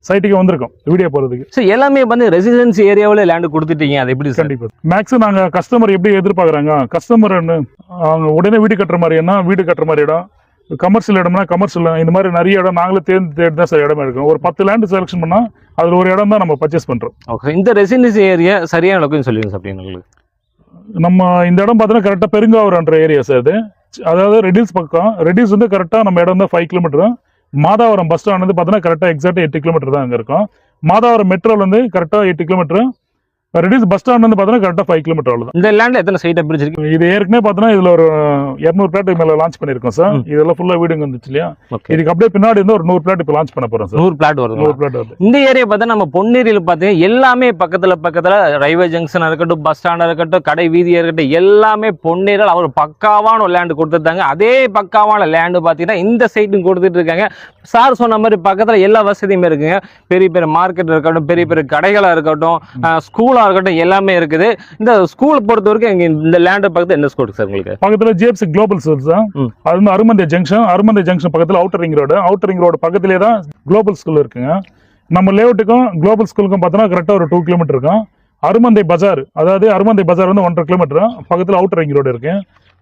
சைட்டுக்கு வந்திருக்கோம் வீடியோ போறதுக்கு. சோ எல்லாமே வந்து ரெசிடென்சி ஏரியாவுல லேண்ட் கொடுத்துட்டீங்க, அது எப்படி சார்? கண்டிப்பா மேக்ஸிமம் நாங்க கஸ்டமர் எப்படி எதிர்பார்க்கறாங்க, கஸ்டமர் அவங்க உடனே வீடு கட்டுற மாதிரினா வீடு கட்டுற மாதிரி இடம், கமர்ஷியல் இடம்னா கமர்ஷியல், இந்த மாதிரி நிறைய இடம் நாங்களே தேடி தான் சார் இடம் எடுக்கணும். ஒரு 10 லேண்ட் செலக்ஷன் பண்ணா அதுல ஒரு இடம் தான் நம்ம பர்ச்சேஸ் பண்றோம். ஓகே, இந்த ரெசிடென்சி ஏரியா சரியான லொகேஷன் சொல்லுங்க சார் அப்படியே. நம்ம இந்த இடம் பார்த்தோன்னா கரெக்டா பெருங்காவரம்ன்ற ஏரியா சார் அது. அதாவது ரெடில்ஸ் பக்கம், ரெடில்ஸ் வந்து கரெக்டா நம்ம இடம் தான் 5 கிலோமீட்டர். மாதாவரம் பஸ் ஸ்டாண்ட் வந்து பார்த்தோன்னா கரெக்டா எக்ஸாக்டா 8 கிலோமீட்டர் தான் அங்க இருக்கும். மாதாவரம் மெட்ரோல வந்து கரெக்டா 8 கிலோமீட்டர். ரெடில்ஸ் பஸ் ஸ்டாண்ட் வந்து பார்த்தோன்னா கரெக்டா 5 கிலோமீட்டர் அவ்வளவுதான். இந்த லேண்ட் எத்தனை சைட் பிரிச்சிருக்கு? இது ஏற்கனவே பார்த்தோன்னா இதுல ஒரு 200 பிளாட் மேல லான்ச் பண்ணிருக்கோம் சார். இதெல்லாம் ஃபுல்லா வீடுங்க வந்துச்சு இல்லையா, இதுக்கு அப்படியே பின்னாடி இருந்து ஒரு 100 பிளாட் இப்போ லான்ச் பண்ண போறோம் சார். 100 பிளாட் வருது. 100 பிளாட் வருது. இந்த ஏரியா பார்த்தா நம்ம பொன்னேரியில பார்த்தீங்கன்னா எல்லாமே பக்கத்துல ரயில்வே ஜங்ஷனா இருக்கட்டும், பஸ் ஸ்டாண்டா இருக்கட்டும், கடை வீதியா இருக்கட்டும், எல்லாமே பொன்னேரியில் அவர் பக்காவான ஒரு லேண்ட் கொடுத்துருந்தாங்க. அதே பக்காவான லேண்டு பார்த்தீங்கன்னா இந்த சைட்டும் கொடுத்துட்டு இருக்காங்க. சார் சொன்ன மாதிரி பக்கத்துல எல்லா வசதியுமே இருக்குங்க. பெரிய பெரிய மார்க்கெட் இருக்கட்டும், பெரிய பெரிய கடைகளா இருக்கட்டும், ஸ்கூலா இருக்கட்டும், எல்லாமே இருக்குது. இந்த ஸ்கூல் பொறுத்த வரைக்கும் இந்த லேண்ட் பக்கத்துல என்ன ஸ்கூல் சார் உங்களுக்கு? பக்கத்துல ஜேப்ஸ் குளோபல் ஸ்கூல் சார். அது வந்து அருமந்தை ஜங்ஷன் பக்கத்துல அவுட்டர் ரிங் ரோடு பக்கத்திலே தான் குளோபல் ஸ்கூல் இருக்குங்க. நம்ம லேஅவுட்டுக்கும் குளோபல் ஸ்கூலுக்கும் பார்த்தோன்னா கரெக்டா ஒரு 2 கிலோமீட்டர் இருக்கும். அருமந்தை பஜார், அதாவது அருமந்தை பஜார் வந்து 1.5 கிலோமீட்டர் பக்கத்துல அவுட்டர் ரிங் ரோடு இருக்கு.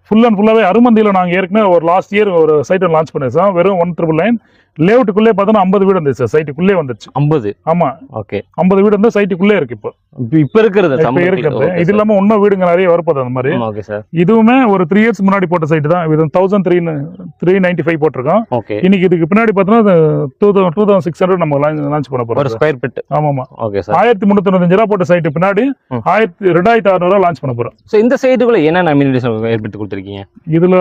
ஃபுல் அண்ட் ஃபுல்லாவே அருமந்தியில நாங்க ஏற்கனவே ஒரு லாஸ்ட் இயர் ஒரு சைட் லான்ச் பண்ணேன் சார். வெறும் 199 லேஅவுட்டுக்குள்ளே பார்த்தோன்னா 50 வீடு வந்துச்சு சார். சைட்டுக்குள்ளே வந்துச்சு 50. ஆமா, ஓகே, 50 வீடு வந்து சைட்டுக்குள்ளே இருக்கு. இப்போ இருக்கிறது இது இல்லாம இன்னும் வீடுங்க நிறைய வரப்போகுது அந்த மாதிரி. ஓகே சார், இதுவுமே ஒரு 3 இயர்ஸ் முன்னாடி போட்ட சைட் தான். இது 1395 போட்டிருக்கோம். இன்னைக்கு இதுக்கு பின்னாடி பார்த்தோன்னா 2600 நம்ம லான்ச் பண்ண போறோம். Square feet. ஆமா, ஓகே சார். 1395 ரூபா போட்ட சைட்டு பின்னாடி 2600 லான்ச் பண்ண போறோம். சோ இந்த சைட்டுக்குள்ள என்ன அம்யூனிட்டிஸ் ஏற்படுத்தி கொடுத்திருக்கீங்க? இதுல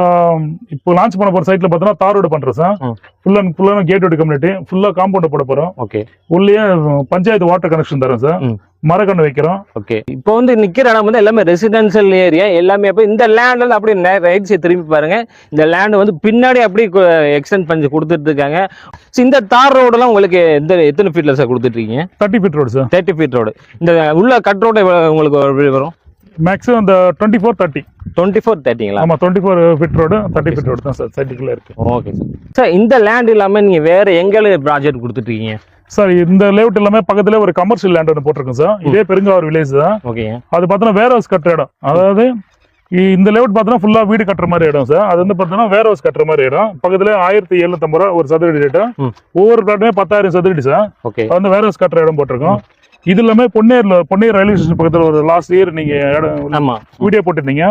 இப்போ லான்ச் பண்ண போற சைட்ல பார்த்தோன்னா தார் ரோடு பண்றோம் சார். ஃபுல்லா கேட் ரோடு கம்யூனிட்டி, ஃபுல்லா காம்பவுண்ட் போட போறோம். ஓகே, உள்ளே பஞ்சாயத்து வாட்டர் கனெக்ஷன் தரோம் சார். மரக்கண்ணு வைக்கிறோம். ஓகே, இப்போ வந்து நிக்கிற இடம் வந்து எல்லாமே ரெசிடென்சியல் ஏரியா எல்லாமே. அப்ப இந்த லேண்ட்ல அப்படி ரைட் சைடு திரும்பி பாருங்க. இந்த லேண்ட் வந்து பின்னாடி அப்படி எக்ஸ்டெண்ட் பண்ணி கொடுத்துட்டு இருக்காங்க. இந்த தார் ரோடு எல்லாம் உங்களுக்கு எத்தனை ஃபீட்ல சார் கொடுத்துட்டு இருக்கீங்க? 30 feet road sir. 30 feet road. இந்த உள்ள கட் ரோடு உங்களுக்கு வரும் மேக்ஸிமம் இந்த 24-30. ஆமா, 24 ஃபீட் ரோடு 30 ஃபீட் ரோடு தான் சார் சைட்டுக்குள்ள இருக்கு. Okay sir. இந்த லேண்ட் இல்லாம நீங்க வேற எங்க ப்ராஜெக்ட் கொடுத்துட்டு இருக்கீங்க சார்? இந்த லேஅவுட் எல்லாமே பக்கத்துல ஒரு கமர்ஷியல் லேண்ட் ஒன்று போட்டிருக்கோம் சார். இதே பெருங்காவூர் வில்லேஜ் தான். ஓகே, அது பார்த்தோன்னா வேர் ஹவுஸ் கட்டுற இடம். அதாவது இந்த லேஅவுட் பார்த்தோன்னா ஃபுல்லா வீடு கட்டுற மாதிரி இடம் சார். அது வந்து பார்த்தோன்னா வேர் ஹவுஸ் கட்டுற மாதிரி இடம். பக்கத்துல 1750 ரூபா ஒரு சதுரடி ரேட்டு. ஒவ்வொரு பிளாட்டுமே 10,000 சதுரடி சார். ஓகே, அது வந்து வேர் ஹவுஸ் கட்டுற இடம் போட்டிருக்கோம். இது எல்லாமே பொன்னேர் ரயில்வே ஸ்டேஷன் பக்கத்துல ஒரு லாஸ்ட் இயர் நீங்க வீடியோ போட்டுருந்தீங்க.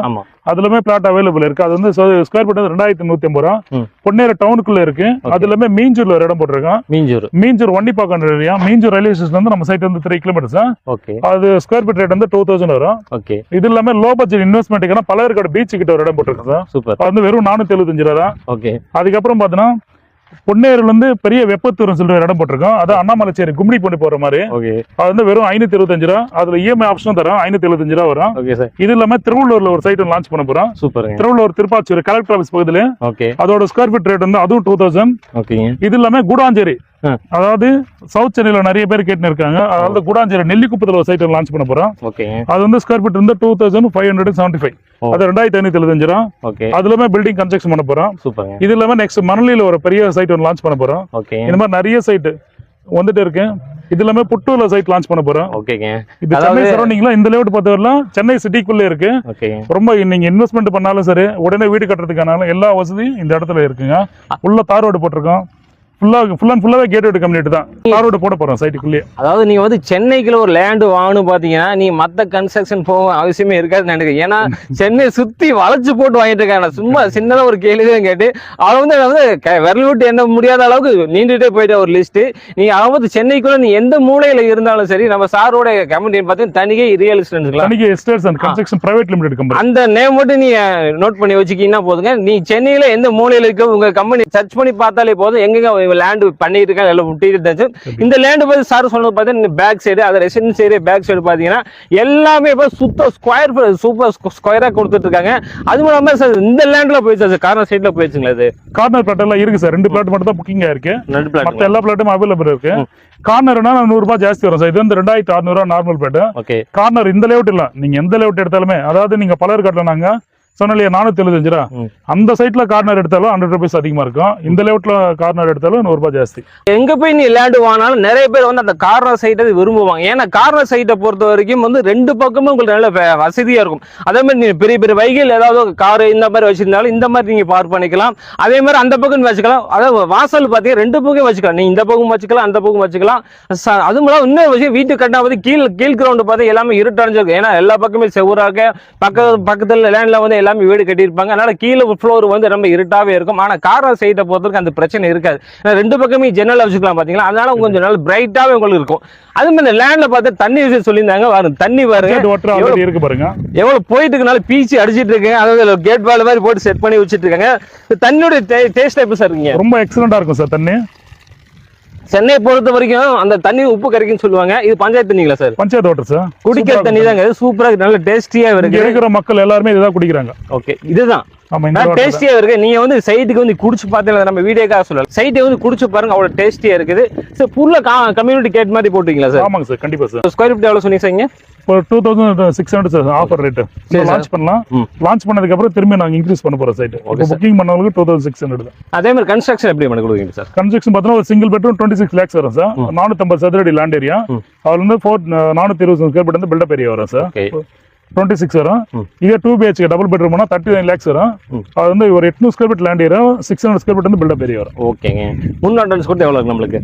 அதுலமே பிளாட் அவைலபிள் இருக்கு. அது வந்து ஸ்கொயர் ஃபீட் 2150 ரூபா. பொன்னேர் டவுனுக்குள்ள இருக்கு. அது எல்லாமே மீஞ்சூர்ல ஒரு இடம் போட்டிருக்கோம். Minjur Vandipakkam area. Minjur railway station வந்து நம்ம சைட் வந்து 3 கிலோமீட்டர் சார். அது ஸ்கொயர் ஃபீட் ரேட் வந்து 2000 வரும். இது எல்லாமே லோ பட்ஜெட் இன்வெஸ்ட்மெண்ட் பலருக்கோட பீச் கிட்ட ஒரு இடம் போட்டிருக்கோம் சார். அது வந்து வெறும் 475 ரூபா தான். அதுக்கப்புறம் பாத்தீங்கன்னா பொன்னேரில் வந்து பெரிய வெப்பத்தூரம் சொல்ற இடம் போட்டிருக்கோம். அது அண்ணாமலைச்சேரி கும்மிடி பண்ணி போற மாதிரி. அது வந்து வெறும் 525 ரூபா. அதுல இஎம்ஐ ஆப்ஷனும் தரோம். 575 ரூபா வரும். இது இல்லாம திருவள்ளூர்ல ஒரு சைட் லான்ச் பண்ண போறோம். திருவள்ளூர் திருப்பாச்சூர் கலெக்டர் ஆபீஸ் பக்கத்துல. அதோட ஸ்கொயர் ஃபீட் ரேட் வந்து அதுவும் 2000. இது இல்லாம கூடாஞ்சேரி, அதாவது சவுத் சென்னையில நிறைய பேர் கேட்டு இருக்காங்க. அதாவது கூடாஞ்சேரி நெல்லிக்குப்பத்துல ஒரு சைட் லான்ச் பண்ண போறோம். அது வந்து ஸ்கொயர் ஃபீட் வந்து 2575. அது 2575 ரூபா. அதுலமே பில்டிங் கன்ஸ்ட்ரக்ஷன் பண்ண போறோம். இது இல்லாம நெக்ஸ்ட் மணலியில ஒரு பெரிய சைட் ஒன்று லான்ச் பண்ண போறோம். இந்த மாதிரி நிறைய சைட் வந்துட்டு இருக்கு. இது எல்லாமே புட்டூர்ல சைட் லான்ச் பண்ண போறோம். இது சென்னை சரௌண்டிங்ல இந்த லேஅவுட் பார்த்தவரெல்லாம் சென்னை சிட்டிக்குள்ளே இருக்கு. ரொம்ப நீங்க இன்வெஸ்ட்மெண்ட் பண்ணாலும் சரி, உடனே வீடு கட்டுறதுக்கான எல்லா வசதியும் இந்த இடத்துல இருக்குங்க. உள்ள தார் ரோடு போட்டிருக்கோம். ஃபுல்லாவே கேட் ரோடு கம்யூனிட்டி தான். தார் ரோடு போட போறோம் சைட்டுக்குள்ளே. அதாவது நீங்க வந்து சென்னைக்குள்ள ஒரு லேண்ட் வாங்கணும் பாத்தீங்கன்னா நீ மத்த கன்ஸ்ட்ரக்ஷன் போக அவசியமே இருக்காதுன்னு நினைக்கிறேன். ஏன்னா சென்னை சுத்தி வளைச்சு போட்டு வாங்கிட்டு இருக்காங்க. சும்மா சின்னதா ஒரு கேள்விதான் கேட்டு அவ வந்து விரல் விட்டு என்ன முடியாத அளவுக்கு நீண்டுட்டே போயிட்ட ஒரு லிஸ்ட். நீங்க அதாவது சென்னைக்குள்ள நீ எந்த மூலையில இருந்தாலும் சரி, நம்ம சாரோட கம்யூனிட்டி பார்த்தீங்கன்னா Thanigai real estates and construction private limited company, அந்த நேம் மட்டும் நீ நோட் பண்ணி வச்சுக்கிங்கன்னா போதுங்க. நீ சென்னையில எந்த மூலையில இருக்க உங்க கம்பெனி சர்ச் பண்ணி பார்த்தாலே போதும். எங்க லேண்ட் பண்ணிட்டு இருக்காங்க எல்லாம் விட்டு. இந்த லேண்ட் பத்தி சார் சொன்னது பார்த்தீங்கன்னா பேக் சைடு, அது ரெசிடென்ஸ் ஏரியா பேக் சைடு பாத்தீங்கன்னா எல்லாமே சுத்த ஸ்கொயர் சூப்பர் ஸ்கொயரா கொடுத்துட்டு இருக்காங்க. அது மூலமா சார் இந்த லேண்ட்ல போயிடுச்சு சார், கார்னர் சைட்ல போயிடுச்சுங்களா? அது கார்னர் பிளாட் எல்லாம் இருக்கு சார். 2 பிளாட் மட்டும் தான் புக்கிங் இருக்கு. மற்ற எல்லா பிளாட்டும் அவைலபிள் இருக்கு. கார்னர்னா 100 ரூபாய் ஜாஸ்தி வரும் சார். இது வந்து 2600 ரூபாய் நார்மல் பிளாட். கார்னர் இந்த லேஅவுட் இல்ல, நீங்க எந்த லேஅவுட் எடுத்தாலுமே, அதாவது நீங்க பலர் கட்டலாங்க சொன்னாலே 475 ரூபா. அந்த சைட்ல கார்னர் எடுத்தாலும் 100 rupees அதிகமா இருக்கும். இந்த லேஅவுட்ல கார்னர் எடுத்தாலும் 100 ரூபாய் ஜாஸ்தி. எங்க போய் நீ லேண்ட் வாங்கினாலும் நிறைய பேர் வந்து அந்த கார்னர் சைட்டை விரும்புவாங்க. ஏன்னா கார்னர் சைட்டை பொறுத்த வரைக்கும் வந்து 2 பக்கமும் உங்களுக்கு நல்ல வசதியா இருக்கும். அதே மாதிரி நீங்க பெரிய பெரிய வைகையில் ஏதாவது கார் இந்த மாதிரி வச்சிருந்தாலும் இந்த மாதிரி நீங்க பார்க் பண்ணிக்கலாம். அதே மாதிரி அந்த பக்கம் வச்சுக்கலாம். அதாவது வாசல் பாத்தீங்கன்னா 2 பக்கம் வச்சுக்கலாம். நீ இந்த பக்கம் வச்சுக்கலாம், அந்த பக்கம் வச்சுக்கலாம். அது மூலம் இன்னொரு விஷயம், வீட்டு கட்டினா கீழ் கிரவுண்ட் பார்த்து எல்லாமே இருட்டடைஞ்சிருக்கும். ஏன்னா எல்லா பக்கமே செவ்வறாக பக்கத்துல லேண்ட்ல வந்து எல்லாமே வீடு கட்டியிருப்பாங்க. அதனால கீழே ஃப்ளோர் வந்து ரொம்ப இருட்டாவே இருக்கும். ஆனா கார்னர் சைட்டை பொறுத்தவரைக்கும் அந்த பிரச்சனை இருக்காது. 2 பக்கமே ஜன்னல் வச்சுக்கலாம் பாத்தீங்களா. அதனால கொஞ்சம் நாள் பிரைட்டாவே உங்களுக்கு இருக்கும். அது மாதிரி இந்த லேண்ட்ல பார்த்து தண்ணி விஷயம் சொல்லியிருந்தாங்க. வரும் தண்ணி பாருங்க இருக்கு பாருங்க, எவ்வளவு போயிட்டு இருக்கனால பீச்சி அடிச்சிட்டு இருக்கேன். அதாவது கேட் வால் மாதிரி போட்டு செட் பண்ணி வச்சிட்டு இருக்காங்க. தண்ணியோட டேஸ்ட் எப்படி சார் இருக்கீங்க? ரொம்ப எக்ஸலண்டா இருக்கும் சார் தண்ணி. சென்னை பொறுத்த வரைக்கும் அந்த தண்ணி உப்பு கரைக்குன்னு சொல்லுவாங்க. இது பஞ்சாயத்து தண்ணிங்களா சார்? Panchayat water sir. குடிக்கிற தண்ணி தாங்க, சூப்பரா நல்ல டேஸ்டியா இருக்கு. இருக்கிற மக்கள் எல்லாருமே இதுதான் குடிக்கிறாங்க. ஓகே, இதுதான் டேஸ்டியா இருக்கு. நீங்க வந்து சைட்டுக்கு வந்து குடிச்சு பார்த்தீங்கன்னா நம்ம வீடியோக்காக சொல்லலாம். சைட்டை வந்து குடிச்சு பாருங்க, அவ்வளவு டேஸ்டியா இருக்குது. சார் ஃபுல்லா கம்யூனிட்டி கேட் மாதிரி போட்டுருக்கீங்களா சார்? ஆமாங்க சார், கண்டிப்பா சார். ஸ்கொயர் ஃபீட் எவ்வளவு சொன்னீங்க சார்? இப்போ 2600 சார் ஆஃபர் ரேட். லான்ச் பண்ணலாம். லான்ச் பண்ணதுக்கு அப்புறம் திரும்பி நாங்க இன்க்ரீஸ் பண்ண போறோம் சைட். இப்போ புக்கிங் பண்ணவங்களுக்கு 2600 தான். அதே மாதிரி கன்ஸ்ட்ரக்ஷன் எப்படி பண்ணி கொடுக்குறீங்க சார்? கன்ஸ்ட்ரக்ஷன் பார்த்தா ஒரு சிங்கிள் பெட்ரூம் 26 lakhs வரும் சார். 450 சதுர அடி லேண்ட் ஏரியா. அதுல இருந்து 420 ஸ்கொயர் ஃபீட் வந்து பில்டப் ஏரியா வரும் சார். 26 வரும். இதே 2 BHK டபுள் பெட்ரூம் 39 lakhs வரும். அது வந்து ஒரு 800 square feet land area, 600 square feet வந்து பில்டப் ஏரியா வரும். ஓகேங்க. முன் அட்வான்ஸ் கொடுத்து எவ்வளவு இருக்கு நம்மளுக்கு?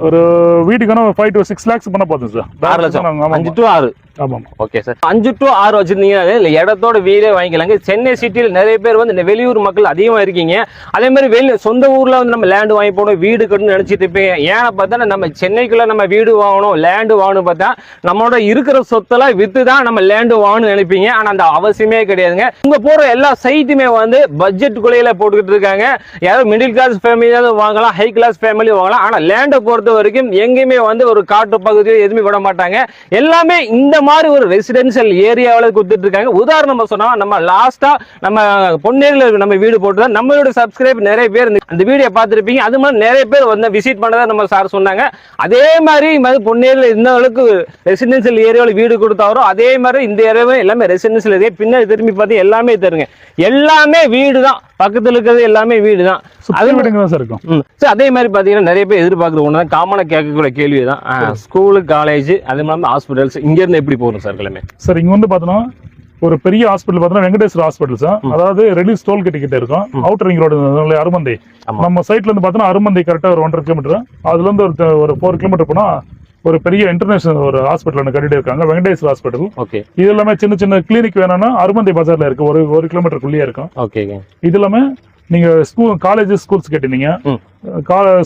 ஒரு வீட்டுக்கான 5 to 6 lakhs பண்ண போதும் சார். 6 லட்சம். 5 to 6. ஆமா. Okay sir. 5 to 6 வச்சிருந்தீங்கன்னா இல்ல இடத்தோட வீடே வாங்கிக்கலாங்க. சென்னை சிட்டியில் நிறைய பேர் வந்து வெளியூர் மக்கள் அதிகமா இருக்கீங்க. அதே மாதிரி சொந்த ஊர்ல வந்து நம்ம லேண்ட் வாங்கி போகணும், வீடு கட்டணும்னு நினைச்சிட்டு இருப்பீங்க. ஏன்னா பார்த்தா நம்ம சென்னைக்குள்ள நம்ம வீடு வாங்கணும், லேண்டு வாங்கணும் பார்த்தா நம்மளோட இருக்கிற சொத்தெல்லாம் வித்து தான் நம்ம லேண்டு வாங்கணும்னு நினைப்பீங்க. ஆனா அந்த அவசியமே கிடையாதுங்க. உங்க போற எல்லா சைட்டுமே வந்து பட்ஜெட் குள்ளையில போட்டுக்கிட்டு இருக்காங்க. யாரும் மிடில் கிளாஸ் ஃபேமிலியாவது வாங்கலாம், ஹை கிளாஸ் ஃபேமிலி வாங்கலாம். ஆனா லேண்டை பொறுத்த வரைக்கும் எங்கேயுமே வந்து ஒரு காட்டு பகுதியில் எதுவுமே விட மாட்டாங்க. எல்லாமே இந்த மாதிரி ஒரு ரெசிடென்சியல் ஏரியாவில் கொடுத்துட்டு இருக்காங்க. உதாரணமா சொன்னா நம்ம லாஸ்டா நம்ம பொன்னேரியில் நம்ம வீடு போட்டுதான் நம்மளோட சப்ஸ்கிரைப் நிறைய பேர் அந்த வீடியோ பார்த்துருப்பீங்க. அது மாதிரி நிறைய பேர் வந்து விசிட் பண்ணதா நம்ம சார் சொன்னாங்க. அதே மாதிரி பொன்னேரியில் இந்த அளவுக்கு ரெசிடென்சியல் ஏரியாவில் வீடு கொடுத்தாரோ அதே மாதிரி இந்த ஏரியாவே எல்லாமே ரெசிடென்சியல் ஏரியா. பின்னாடி திரும்பி பார்த்து எல்லாமே தருங்க, எல்லாமே வீடு தான். பக்கத்துல இருக்கிறது எல்லாமே வீடு தான். அதே மாதிரி பாத்தீங்கன்னா நிறைய பேர் எதிர்பார்க்கறது ஒண்ணுதான், காமனா கேட்கக்கூடிய கேள்விதான். ஸ்கூலு, காலேஜ், அதே மாதிரி ஹாஸ்பிட்டல்ஸ் இங்க இருந்து எப்படி போகணும் சார் கிளம்பி? சார் இங்க வந்து பாத்தோம்னா ஒரு பெரிய ஹாஸ்பிட்டல் பார்த்தோம்னா வெங்கடேஸ்வர ஹாஸ்பிட்டல் சார். அதாவது ரெடியூஸ் டோல் கிட்ட இருக்கும். Outer ring road Arumandai. நம்ம சைட்ல இருந்து பார்த்தோம்னா அருமந்தை கரெக்டா ஒரு 1.5 கிலோமீட்டர். அதுல இருந்து ஒரு 4 கிலோமீட்டர் போனா ஒரு பெரிய இன்டர்நேஷனல் ஒரு ஹாஸ்பிட்டல் கட்டிட்டு இருக்காங்க, வெங்கடேஸ்வர ஹாஸ்பிட்டல். ஓகே. இது எல்லாமே சின்ன சின்ன கிளினிக் வேணும்னா அருமந்தை பஜார்ல இருக்கு, ஒரு கிலோமீட்டருக்குள்ளேயே இருக்கும். ஓகே. இது எல்லாமே நீங்க ஸ்கூல், காலேஜ், ஸ்கூல்ஸ் கேட்டீங்க.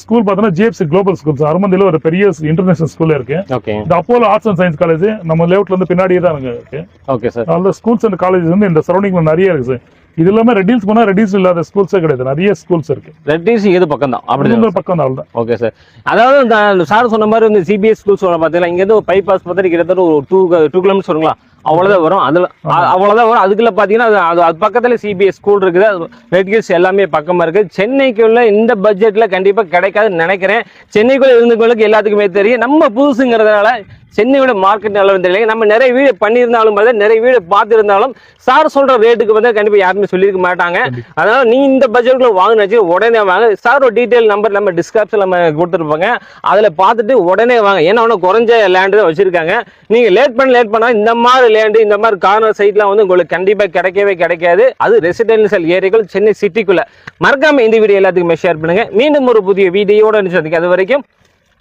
ஸ்கூல் பார்த்தோன்னா ஜிஎஃப்சி குளோபல் ஸ்கூல்ஸ் அருமந்தில ஒரு பெரிய இன்டர்நேஷனல் ஸ்கூல் இருக்கு. இந்த Apollo arts and science college நம்ம லேஅவுட்ல இருந்து பின்னாடியே தான் இருக்கு. Okay sir. அந்த ஸ்கூல்ஸ் அண்ட் காலேஜஸ் வந்து இந்த சரௌண்டிங்ல நிறைய இருக்கு சார். இது எல்லாமே ரெடியூஸ் பண்ணா ரெடியூஸ் இல்லாத ஸ்கூல்ஸே கிடையாது, நிறைய ஸ்கூல்ஸ் இருக்கு. ரெடியூஸ் இது பக்கம் தான், அப்படி பக்கம் தான். Okay sir. அதாவது இந்த சார் சொன்ன மாதிரி வந்து சிபிஎஸ் ஸ்கூல்ஸ் பாத்தீங்கன்னா இங்க இருந்து பைபாஸ் பார்த்தா கிட்டத்தட்ட ஒரு 2 கிலோமீட்டர் வருங்களா, அவ்வளவுதான் வரும். அதுல அவ்வளவுதான் வரும். அதுக்குள்ள பாத்தீங்கன்னா அது பக்கத்துல சிபிஎஸ் ஸ்கூல் இருக்குது. ரெட்கில்ஸ் எல்லாமே பக்கமா இருக்கு. சென்னைக்குள்ள இந்த பட்ஜெட்ல கண்டிப்பா கிடைக்காதுன்னு நினைக்கிறேன். சென்னைக்குள்ள இருந்தவங்களுக்கு எல்லாத்துக்குமே தெரியும். நம்ம புதுசுங்கிறதுனால சென்னையோட மார்க்கெட் நல்லா தெரியல. நம்ம நிறைய வீடு பண்ணியிருந்தாலும் நிறைய வீடு பார்த்துருந்தாலும் சார் சொல்ற ரேட்டுக்கு வந்து கண்டிப்பா யாருமே சொல்லியிருக்க மாட்டாங்க. அதனால நீ இந்த பட்ஜெட்ல வாங்கினாச்சு உடனே வாங்க. சாரோட டீடைல் நம்பர் நம்ம டிஸ்கிரிப்ஷன்ல நம்ம கொடுத்துருப்பாங்க, அதுல பார்த்துட்டு உடனே வாங்க. ஏன்னா ஒன்னும் குறைஞ்ச லேண்டு தான் வச்சிருக்காங்க. நீங்க லேட் பண்ணா இந்த மாதிரி லேண்டு, இந்த மாதிரி கார்னர் சைட்லாம் வந்து உங்களுக்கு கண்டிப்பா கிடைக்கவே கிடைக்காது. அது ரெசிடென்சியல் ஏரியாக்கள் சென்னை சிட்டிக்குள்ள. மறக்காம இந்த வீடியோ எல்லாத்துக்குமே ஷேர் பண்ணுங்க. மீண்டும் ஒரு புதிய வீடியோட சந்திக்க, அது வரைக்கும்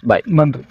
பாய், நன்றி.